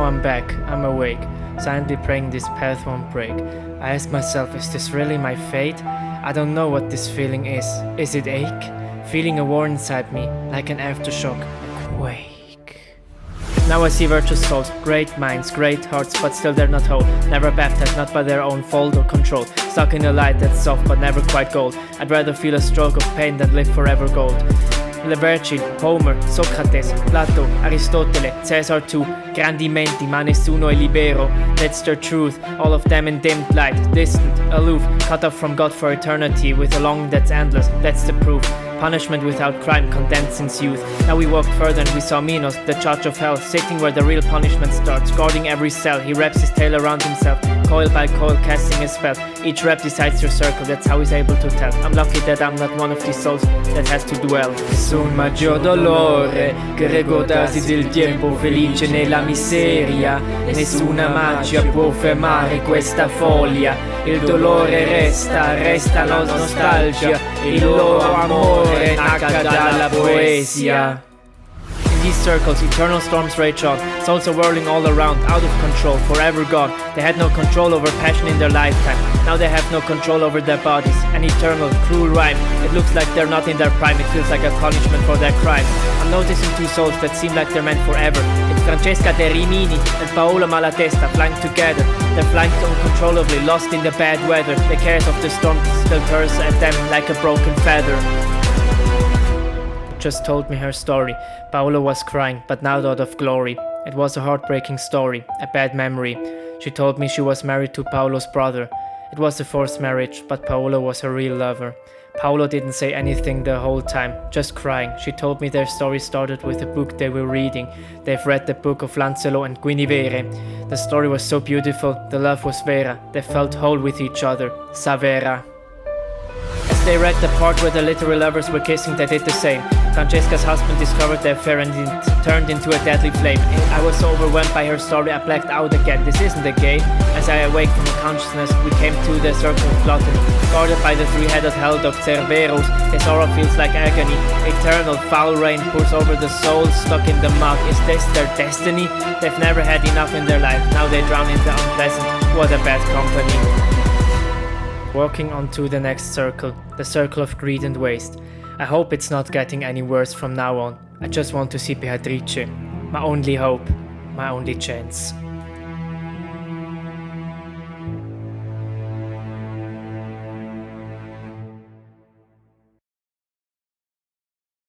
now I'm back, I'm awake, silently praying this path won't break. I ask myself, is this really my fate? I don't know what this feeling is. Is it ache? Feeling a war inside me, like an aftershock, a quake. Now I see virtuous souls, great minds, great hearts, but still they're not whole. Never baptized, not by their own fault or control. Stuck in a light that's soft but never quite gold. I'd rather feel a stroke of pain than live forever gold. Virgil, Homer, Socrates, Plato, Aristotele, Caesar too. Grandi menti, ma nessuno è libero. That's their truth, all of them in dimmed light. Distant, aloof, cut off from God for eternity. With a longing that's endless, that's the proof. Punishment without crime, condemned since youth. Now we walked further and we saw Minos, the judge of hell, sitting where the real punishment starts, guarding every cell. He wraps his tail around himself, coil by coil, casting a spell. Each rep decides your circle, that's how he's able to tell. I'm lucky that I'm not one of these souls that has to dwell. Sul maggior dolore che ricordarsi del tempo felice nella miseria. Nessuna magia può fermare questa follia. Il dolore resta la nostalgia. Il loro amore naca dalla poesia. In these circles, eternal storms rage on. Souls are whirling all around, out of control, forever gone. They had no control over passion in their lifetime. Now they have no control over their bodies. An eternal, cruel rhyme. It looks like they're not in their prime. It feels like a punishment for their crimes. I'm noticing two souls that seem like they're meant forever. It's Francesca de Rimini and Paolo Malatesta flying together. They're flying uncontrollably, lost in the bad weather. The chaos of the storm still tears at them like a broken feather. Just told me her story. Paolo was crying, but now thought of glory. It was a heartbreaking story, a bad memory. She told me she was married to Paolo's brother. It was a forced marriage, but Paolo was her real lover. Paolo didn't say anything the whole time, just crying. She told me their story started with a book they were reading. They've read the book of Lancelot and Guinevere. The story was so beautiful, the love was vera. They felt whole with each other, Savera. As they read the part where the literal lovers were kissing, they did the same. Francesca's husband discovered the affair and it turned into a deadly flame. I was so overwhelmed by her story, I blacked out again. This isn't a game. As I awake from consciousness, we came to the circle of gluttony, guarded by the three-headed hell dog Cerberus. His aura feels like agony. Eternal foul rain pours over the souls stuck in the mud. Is this their destiny? They've never had enough in their life. Now they drown in the unpleasant. What a bad company. Walking on to the next circle, the circle of greed and waste. I hope it's not getting any worse from now on. I just want to see Beatrice. My only hope, my only chance.